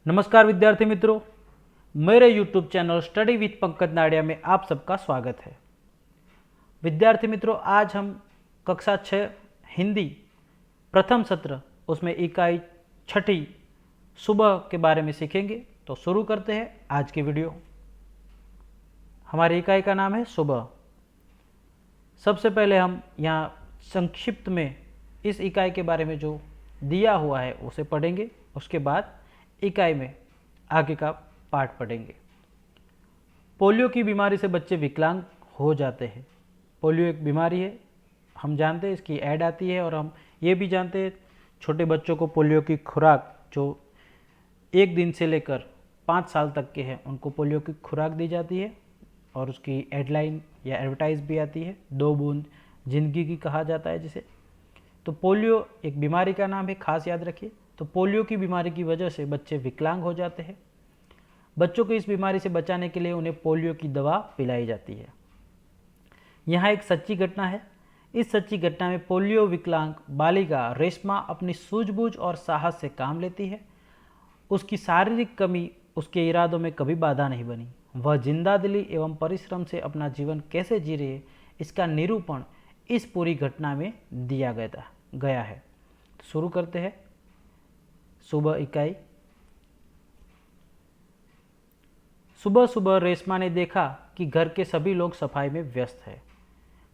नमस्कार विद्यार्थी मित्रों, मेरे YouTube channel study with Pankaj Nadia में आप सबका स्वागत है। विद्यार्थी मित्रों, आज हम कक्षा 6 हिंदी प्रथम सत्र उसमें इकाई छठी सुबह के बारे में सीखेंगे। तो शुरू करते हैं आज की वीडियो। हमारी इकाई का नाम है सुबह। सबसे पहले हम यहाँ संक्षिप्त में इस इकाई के बारे में जो दिया हुआ है उसे पढ़ेंगे, उसके बाद इकाई में आगे का पाठ पढ़ेंगे। पोलियो की बीमारी से बच्चे विकलांग हो जाते हैं। पोलियो एक बीमारी है, हम जानते हैं, इसकी ऐड आती है और हम ये भी जानते हैं छोटे बच्चों को पोलियो की खुराक जो 1 दिन से लेकर 5 साल तक के हैं उनको पोलियो की खुराक दी जाती है और उसकी हेडलाइन या एडवर्टाइज भी आती है, 2 बूंद जिंदगी की कहा जाता है जिसे। तो पोलियो एक बीमारी का नाम है, खास याद रखिए। तो पोलियो की बीमारी की वजह से बच्चे विकलांग हो जाते हैं। बच्चों को इस बीमारी से बचाने के लिए उन्हें पोलियो की दवा पिलाई जाती है। यहाँ एक सच्ची घटना है। इस सच्ची घटना में पोलियो विकलांग बालिका रेशमा अपनी सूझबूझ और साहस से काम लेती है। उसकी शारीरिक कमी उसके इरादों में कभी बाधा नहीं बनी। वह जिंदा दिली एवं परिश्रम से अपना जीवन कैसे जी रही है, इसका निरूपण इस पूरी घटना में दिया गया है। शुरू करते हैं सुबह इकाई। सुबह सुबह रेशमा ने देखा कि घर के सभी लोग सफाई में व्यस्त है।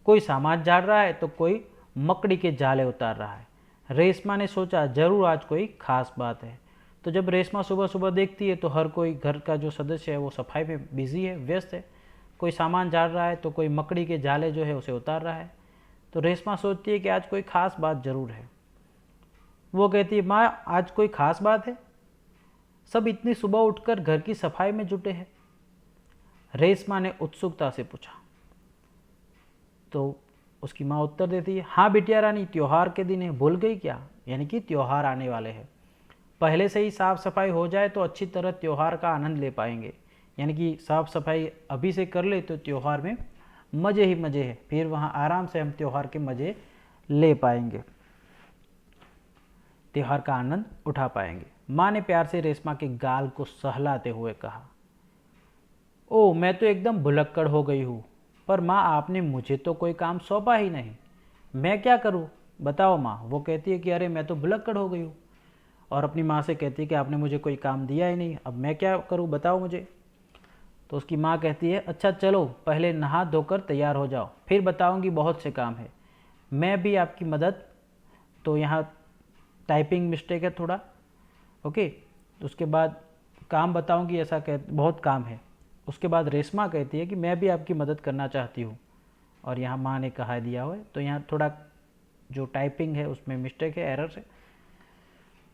कोई सामान झाड़ रहा है तो कोई मकड़ी के जाले उतार रहा है। रेशमा ने सोचा जरूर आज कोई खास बात है। तो जब रेशमा सुबह सुबह देखती है तो हर कोई घर का जो सदस्य है वो सफाई में बिजी है, व्यस्त है। कोई सामान झाड़ रहा है तो कोई मकड़ी के जाले जो है उसे उतार रहा है। तो रेशमा सोचती है कि आज कोई खास बात जरूर है। वो कहती है, माँ आज कोई खास बात है? सब इतनी सुबह उठकर घर की सफाई में जुटे हैं। रेशमा ने उत्सुकता से पूछा। तो उसकी माँ उत्तर देती है, हाँ बिटिया रानी, त्योहार के दिन है, भूल गई क्या? यानी कि त्योहार आने वाले हैं। पहले से ही साफ सफाई हो जाए तो अच्छी तरह त्योहार का आनंद ले पाएंगे। यानी कि साफ सफाई अभी से कर ले तो त्योहार में मज़े ही मज़े हैं, फिर वहाँ आराम से हम त्योहार के मज़े ले पाएंगे, त्योहार का आनंद उठा पाएंगे। माँ ने प्यार से रेशमा के गाल को सहलाते हुए कहा, ओ मैं तो एकदम भुलक्कड़ हो गई हूँ, पर माँ आपने मुझे तो कोई काम सौंपा ही नहीं, मैं क्या करूँ बताओ माँ। वो कहती है कि अरे मैं तो भुलक्कड़ हो गई हूँ, और अपनी माँ से कहती है कि आपने मुझे कोई काम दिया ही नहीं, अब मैं क्या करूँ बताओ मुझे। तो उसकी माँ कहती है, अच्छा चलो पहले नहा धोकर तैयार हो जाओ, फिर बताऊँगी, बहुत से काम है, मैं भी आपकी मदद। तो यहाँ टाइपिंग मिस्टेक है थोड़ा, ओके। उसके बाद काम बताऊंगी ऐसा बहुत काम है। उसके बाद रेशमा कहती है कि मैं भी आपकी मदद करना चाहती हूँ, और यहाँ माँ ने कहा दिया हुआ है, तो यहाँ थोड़ा जो टाइपिंग है उसमें मिस्टेक है, एरर है।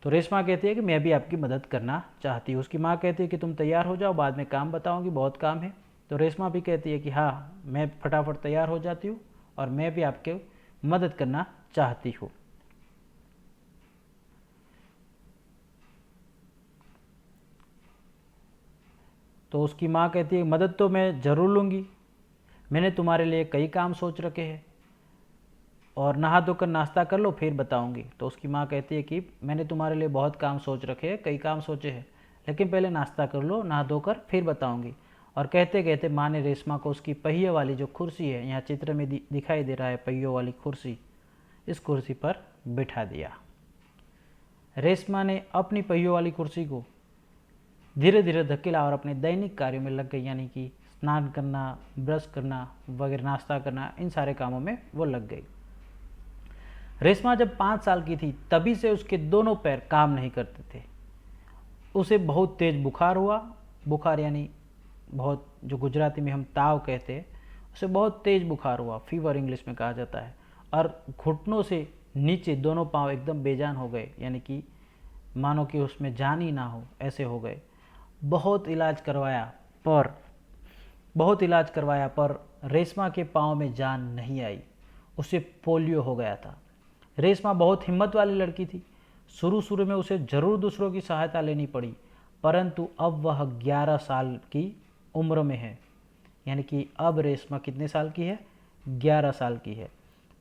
तो रेशमा कहती है कि मैं भी आपकी मदद करना चाहती हूँ। उसकी माँ कहती है कि तुम तैयार हो जाओ, बाद में काम बताऊँगी, बहुत काम है। तो रेशमा भी कहती है कि हाँ मैं फटाफट तैयार हो जाती हूँ और मैं भी आपके मदद करना चाहती हूँ। तो उसकी माँ कहती है, मदद तो मैं ज़रूर लूँगी, मैंने तुम्हारे लिए कई काम सोच रखे हैं, और नहा धोकर नाश्ता कर लो फिर बताऊँगी। तो उसकी माँ कहती है कि मैंने तुम्हारे लिए बहुत काम सोच रखे हैं, कई काम सोचे हैं, लेकिन पहले नाश्ता कर लो, नहा धोकर फिर बताऊँगी। और कहते कहते माँ ने रेशमा को उसकी पहिए वाली जो कुर्सी है, यहाँ चित्र में दिखाई दे रहा है पहियों वाली कुर्सी, इस कुर्सी पर बिठा दिया। रेशमा ने अपनी पहियों वाली कुर्सी को धीरे धीरे धकेला और अपने दैनिक कार्यों में लग गई, यानी कि स्नान करना, ब्रश करना वगैरह, नाश्ता करना, इन सारे कामों में वो लग गई। रेशमा जब 5 साल की थी तभी से उसके दोनों पैर काम नहीं करते थे। उसे बहुत तेज बुखार हुआ। बुखार यानी बहुत, जो गुजराती में हम ताव कहते हैं, उसे बहुत तेज बुखार हुआ, फीवर इंग्लिश में कहा जाता है। और घुटनों से नीचे दोनों पाँव एकदम बेजान हो गए, यानी कि मानो कि उसमें जान ही ना हो, ऐसे हो गए। बहुत इलाज करवाया पर रेशमा के पाँव में जान नहीं आई, उसे पोलियो हो गया था। रेशमा बहुत हिम्मत वाली लड़की थी। शुरू में उसे ज़रूर दूसरों की सहायता लेनी पड़ी, परंतु अब वह 11 साल की उम्र में है। यानी कि अब रेशमा कितने साल की है? 11 साल की है।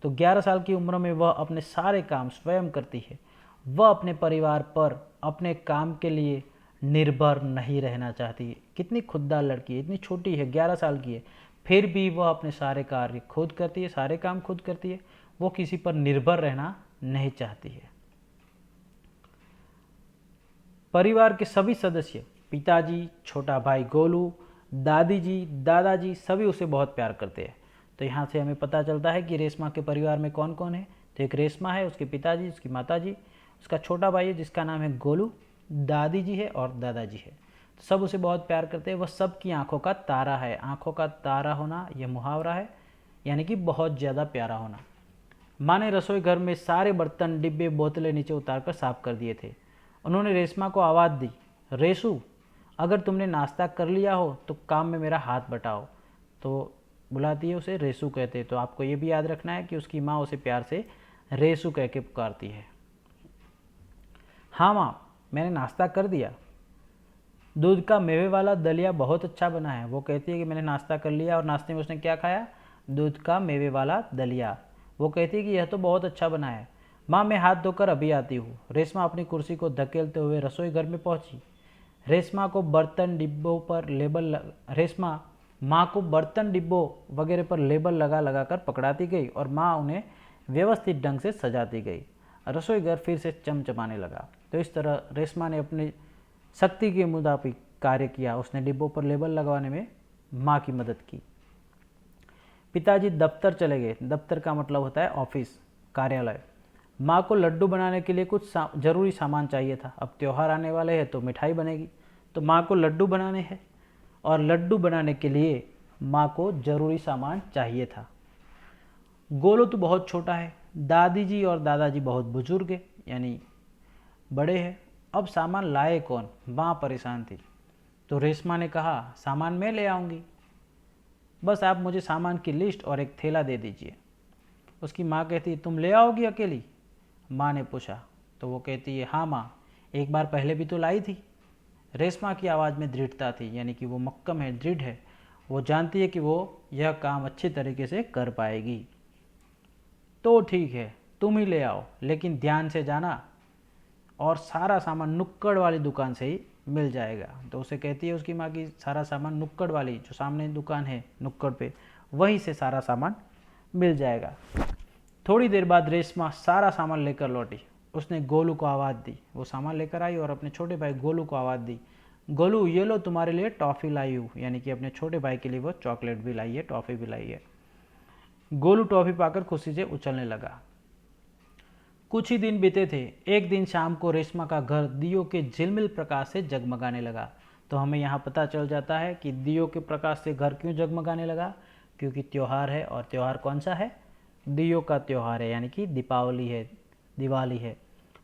तो 11 साल की उम्र में वह अपने सारे काम स्वयं करती है। वह अपने परिवार पर अपने काम के लिए निर्भर नहीं रहना चाहती है। कितनी खुददार लड़की है, इतनी छोटी है, 11 साल की है, फिर भी वह अपने सारे कार्य खुद करती है, सारे काम खुद करती है। वो किसी पर निर्भर रहना नहीं चाहती है। परिवार के सभी सदस्य, पिताजी, छोटा भाई गोलू, दादी जी, दादाजी, सभी उसे बहुत प्यार करते हैं। तो यहाँ से हमें पता चलता है कि रेशमा के परिवार में कौन कौन है। तो एक रेशमा है, उसके पिताजी, उसकी माताजी, उसका छोटा भाई है जिसका नाम है गोलू, दादी जी है और दादाजी है। तो सब उसे बहुत प्यार करते हैं। वह सबकी आंखों का तारा है। आंखों का तारा होना यह मुहावरा है, यानी कि बहुत ज़्यादा प्यारा होना। माँ ने रसोई घर में सारे बर्तन, डिब्बे, बोतलें नीचे उतारकर साफ कर दिए थे। उन्होंने रेशमा को आवाज़ दी, रेशु, अगर तुमने नाश्ता कर लिया हो तो काम में मेरा हाथ बटाओ। तो बुलाती है उसे, रेशु कहते हैं। तो आपको ये भी याद रखना है कि उसकी माँ उसे प्यार से रेशु कह के पुकारती है। हाँ माँ, मैंने नाश्ता कर दिया। दूध का मेवे वाला दलिया बहुत अच्छा बना है। वो कहती है कि मैंने नाश्ता कर लिया, और नाश्ते में उसने क्या खाया? दूध का मेवे वाला दलिया। वो कहती है कि यह तो बहुत अच्छा बना है। माँ, मैं हाथ धोकर अभी आती हूँ। रेशमा अपनी कुर्सी को धकेलते हुए रसोई घर में पहुंची। रेशमा को बर्तन डिब्बों पर लेबल रेशमा माँ को बर्तन डिब्बों वगैरह पर लेबल लगा लगा कर पकड़ाती गई और माँ उन्हें व्यवस्थित ढंग से सजाती गई। रसोई घर फिर से चमचमाने लगा। तो इस तरह रेशमा ने अपनी शक्ति के मुताबिक कार्य किया। उसने डिब्बों पर लेबल लगवाने में माँ की मदद की। पिताजी दफ्तर चले गए। दफ्तर का मतलब होता है ऑफिस, कार्यालय। माँ को लड्डू बनाने के लिए कुछ ज़रूरी सामान चाहिए था। अब त्यौहार आने वाले हैं तो मिठाई बनेगी, तो माँ को लड्डू बनाने हैं, और लड्डू बनाने के लिए माँ को ज़रूरी सामान चाहिए था। गोलू तो बहुत छोटा है, दादी जी और दादाजी बहुत बुजुर्ग है, यानी बड़े हैं। अब सामान लाए कौन? माँ परेशान थी। तो रेशमा ने कहा, सामान मैं ले आऊँगी, बस आप मुझे सामान की लिस्ट और एक थैला दे दीजिए। उसकी माँ कहती, तुम ले आओगी अकेली? माँ ने पूछा। तो वो कहती है, हाँ माँ, एक बार पहले भी तो लाई थी। रेशमा की आवाज़ में दृढ़ता थी, यानी कि वो मक्कम है, दृढ़ है। वो जानती है कि वो यह काम अच्छे तरीके से कर पाएगी। तो ठीक है, तुम ही ले आओ, लेकिन ध्यान से जाना, और सारा सामान नुक्कड़ वाली दुकान से ही मिल जाएगा। तो उसे कहती है उसकी माँ की, सारा सामान नुक्कड़ वाली, जो सामने दुकान है नुक्कड़ पे, वहीं से सारा सामान मिल जाएगा। थोड़ी देर बाद रेशमा सारा सामान लेकर लौटी। उसने गोलू को आवाज़ दी। वो सामान लेकर आई और अपने छोटे भाई गोलू को आवाज़ दी, गोलू ये लो तुम्हारे लिए टॉफ़ी लाई हूँ, यानी कि अपने छोटे भाई के लिए वो चॉकलेट भी लाई है, टॉफ़ी भी लाई है। गोलू टॉफ़ी पाकर खुशी से उछलने लगा। कुछ ही दिन बीते थे। एक दिन शाम को रेशमा का घर दियों के झिलमिल प्रकाश से जगमगाने लगा। तो हमें यहाँ पता चल जाता है कि दियों के प्रकाश से घर क्यों जगमगाने लगा, क्योंकि त्यौहार है। और त्यौहार कौन सा है? दियों का त्यौहार है, यानी कि दीपावली है, दिवाली है।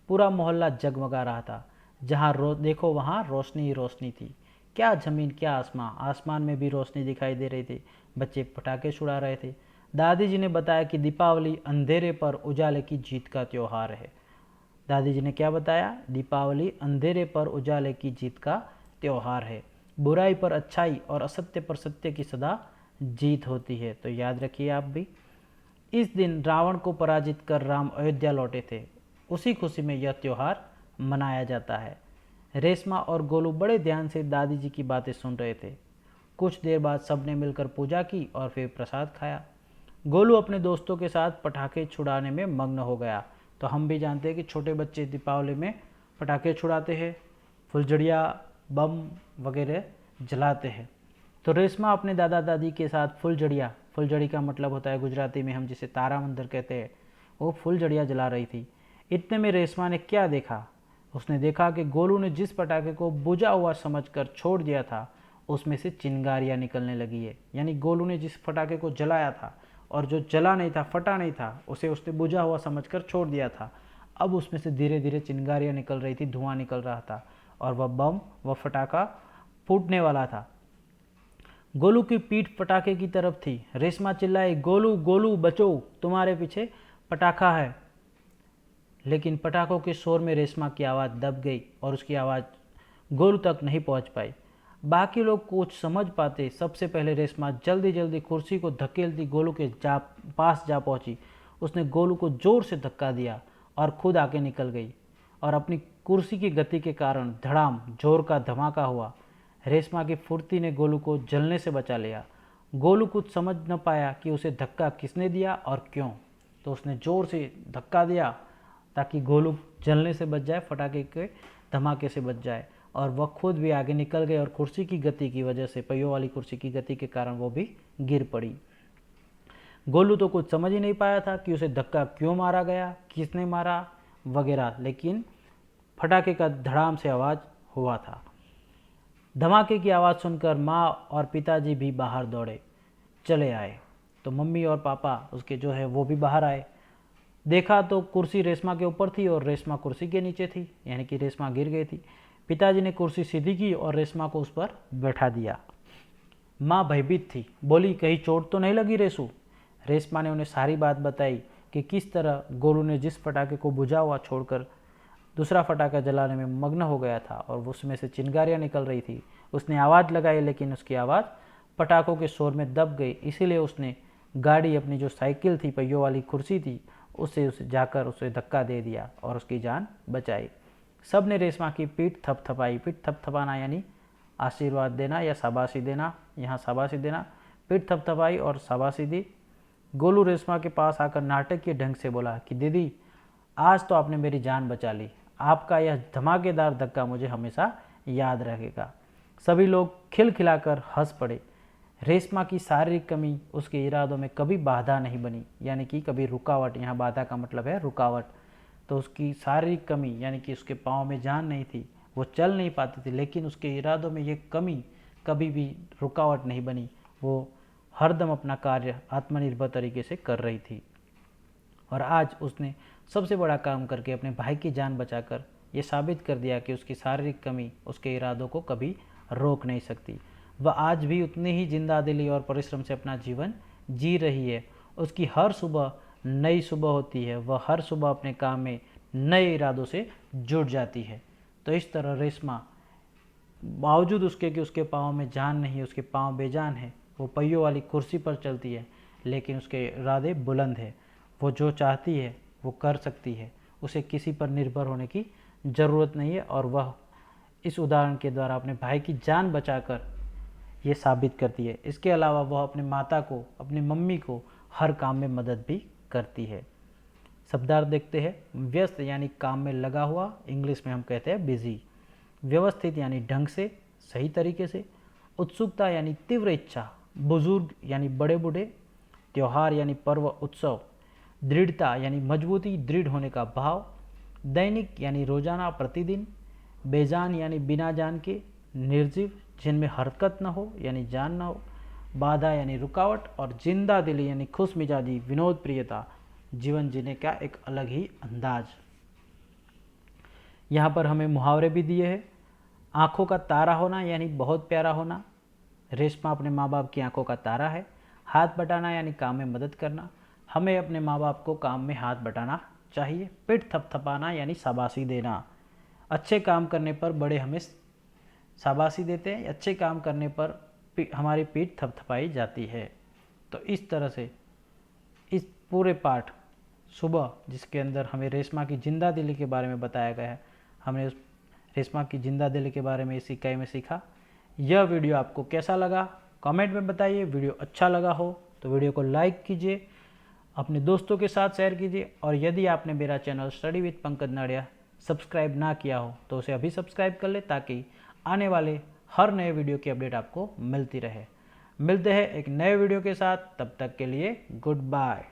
पूरा मोहल्ला जगमगा रहा था। जहाँ देखो वहाँ रोशनी ही रोशनी थी। क्या ज़मीन, क्या आसमां, आसमान में भी रोशनी दिखाई दे रही थी। बच्चे पटाखे छुड़ा रहे थे। दादी जी ने बताया कि दीपावली अंधेरे पर उजाले की जीत का त्यौहार है। दादी जी ने क्या बताया? दीपावली अंधेरे पर उजाले की जीत का त्यौहार है। बुराई पर अच्छाई और असत्य पर सत्य की सदा जीत होती है। तो याद रखिए आप भी। इस दिन रावण को पराजित कर राम अयोध्या लौटे थे। उसी खुशी में यह त्यौहार मनाया जाता है। रेशमा और गोलू बड़े ध्यान से दादी जी की बातें सुन रहे थे। कुछ देर बाद सबने मिलकर पूजा की और फिर प्रसाद खाया। गोलू अपने दोस्तों के साथ पटाखे छुड़ाने में मग्न हो गया। तो हम भी जानते हैं कि छोटे बच्चे दीपावली में पटाखे छुड़ाते हैं, फुलझड़िया, बम वगैरह जलाते हैं। तो रेशमा अपने दादा दादी के साथ फुलझड़ी का मतलब होता है गुजराती में हम जिसे तारा मंदिर कहते हैं, वो फुलझड़िया जला रही थी। इतने में रेशमा ने क्या देखा? उसने देखा कि गोलू ने जिस पटाखे को बुझा हुआ समझकर छोड़ दिया था, उसमें से चिंगारियाँ निकलने लगी है। यानी गोलू ने जिस पटाखे को जलाया था और जो जला नहीं था, फटा नहीं था, उसे उसने बुझा हुआ समझकर छोड़ दिया था, अब उसमें से धीरे धीरे चिंगारियाँ निकल रही थी, धुआं निकल रहा था, और वह बम, वह फटाका फूटने वाला था। गोलू की पीठ पटाखे की तरफ थी। रेशमा चिल्लाई, गोलू गोलू बचो, तुम्हारे पीछे पटाखा है। लेकिन पटाखों के शोर में रेशमा की आवाज़ दब गई और उसकी आवाज़ गोलू तक नहीं पहुंच पाई। बाकी लोग कुछ समझ पाते, सबसे पहले रेशमा जल्दी जल्दी कुर्सी को धकेलती गोलू के पास जा पहुंची। उसने गोलू को जोर से धक्का दिया और खुद आगे निकल गई और अपनी कुर्सी की गति के कारण धड़ाम जोर का धमाका हुआ। रेशमा की फुर्ती ने गोलू को जलने से बचा लिया। गोलू कुछ समझ न पाया कि उसे धक्का किसने दिया और क्यों, तो उसने ज़ोर से धक्का दिया ताकि गोलू जलने से बच जाए, फटाके के धमाके से बच जाए, और वह खुद भी आगे निकल गए और कुर्सी की गति की वजह से, पहियों वाली कुर्सी की गति के कारण वो भी गिर पड़ी। गोलू तो कुछ समझ ही नहीं पाया था कि उसे धक्का क्यों मारा गया, किसने मारा वगैरह, लेकिन फटाके का धड़ाम से आवाज़ हुआ था। धमाके की आवाज़ सुनकर माँ और पिताजी भी बाहर दौड़े चले आए। तो मम्मी और पापा उसके जो है वो भी बाहर आए। देखा तो कुर्सी रेशमा के ऊपर थी और रेशमा कुर्सी के नीचे थी, यानी कि रेशमा गिर गई थी। पिताजी ने कुर्सी सीधी की और रेशमा को उस पर बैठा दिया। माँ भयभीत थी, बोली कहीं चोट तो नहीं लगी रेशू। रेशमा ने उन्हें सारी बात बताई कि किस तरह गोलू ने जिस फटाके को बुझा हुआ छोड़कर दूसरा फटाका जलाने में मग्न हो गया था और उसमें से चिंगारियाँ निकल रही थी। उसने आवाज़ लगाई लेकिन उसकी आवाज़ पटाखों के शोर में दब गई, इसीलिए उसने गाड़ी, अपनी जो साइकिल थी, पहियों वाली कुर्सी थी, उसे जाकर उसे धक्का दे दिया और उसकी जान बचाई। सब ने रेशमा की पीठ थपथपाई। पीठ थपथपाना यानी आशीर्वाद देना या शाबाशी देना, यहाँ शाबाशी देना। पीठ थपथपाई और शाबाशी दी। गोलू रेशमा के पास आकर नाटकीय ढंग से बोला कि दीदी, आज तो आपने मेरी जान बचा ली। आपका यह धमाकेदार धक्का मुझे हमेशा याद रहेगा। सभी लोग खिलखिलाकर हंस पड़े। रेशमा की शारीरिक कमी उसके इरादों में कभी बाधा नहीं बनी, यानी कि कभी रुकावट। यहाँ बाधा का मतलब है रुकावट। तो उसकी शारीरिक कमी यानी कि उसके पाँव में जान नहीं थी, वो चल नहीं पाती थी, लेकिन उसके इरादों में ये कमी कभी भी रुकावट नहीं बनी। वो हरदम अपना कार्य आत्मनिर्भर तरीके से कर रही थी। और आज उसने सबसे बड़ा काम करके अपने भाई की जान बचाकर ये साबित कर दिया कि उसकी शारीरिक कमी उसके इरादों को कभी रोक नहीं सकती। वह आज भी उतनी ही जिंदादिली और परिश्रम से अपना जीवन जी रही है। उसकी हर सुबह नई सुबह होती है। वह हर सुबह अपने काम में नए इरादों से जुट जाती है। तो इस तरह रेशमा, बावजूद उसके कि उसके पाँव में जान नहीं है, उसके पाँव बेजान है, वो पहियों वाली कुर्सी पर चलती है, लेकिन उसके इरादे बुलंद है। वो जो चाहती है वो कर सकती है। उसे किसी पर निर्भर होने की ज़रूरत नहीं है, और वह इस उदाहरण के द्वारा अपने भाई की जान बचाकर ये साबित करती है। इसके अलावा वह अपने माता को, अपनी मम्मी को हर काम में मदद भी करती है। शब्दार्थ देखते हैं। व्यस्त यानी काम में लगा हुआ, इंग्लिश में हम कहते हैं बिजी। व्यवस्थित यानी ढंग से, सही तरीके से। उत्सुकता यानी तीव्र इच्छा। बुजुर्ग यानी बड़े बूढ़े। त्यौहार यानी पर्व, उत्सव। दृढ़ता यानी मजबूती, दृढ़ होने का भाव। दैनिक यानी रोजाना, प्रतिदिन। बेजान यानी बिना जान के, निर्जीव, जिनमें हरकत न हो यानी जान न हो। बाधा यानी रुकावट। और जिंदा दिली यानी खुश मिजाजी, विनोद प्रियता, जीवन जीने का एक अलग ही अंदाज। यहाँ पर हमें मुहावरे भी दिए हैं। आँखों का तारा होना यानी बहुत प्यारा होना। रेशमा अपने माँ बाप की आंखों का तारा है। हाथ बटाना यानी काम में मदद करना। हमें अपने माँ बाप को काम में हाथ बटाना चाहिए। पीठ थपथपाना यानी शाबाशी देना। अच्छे काम करने पर बड़े हमें शाबाशी देते हैं। अच्छे काम करने पर हमारी पीठ थपथपाई जाती है। तो इस तरह से इस पूरे पाठ सुबह, जिसके अंदर हमें रेशमा की जिंदा दिली के बारे में बताया गया है, हमने उस रेशमा की जिंदा दिली के बारे में इस इकाई में सीखा। यह वीडियो आपको कैसा लगा कमेंट में बताइए। वीडियो अच्छा लगा हो तो वीडियो को लाइक कीजिए, अपने दोस्तों के साथ शेयर कीजिए, और यदि आपने मेरा channel study with Pankaj Nadia subscribe ना किया हो तो उसे अभी सब्सक्राइब कर ले, ताकि आने वाले हर नए वीडियो की अपडेट आपको मिलती रहे। मिलते हैं एक नए वीडियो के साथ, तब तक के लिए गुड बाय।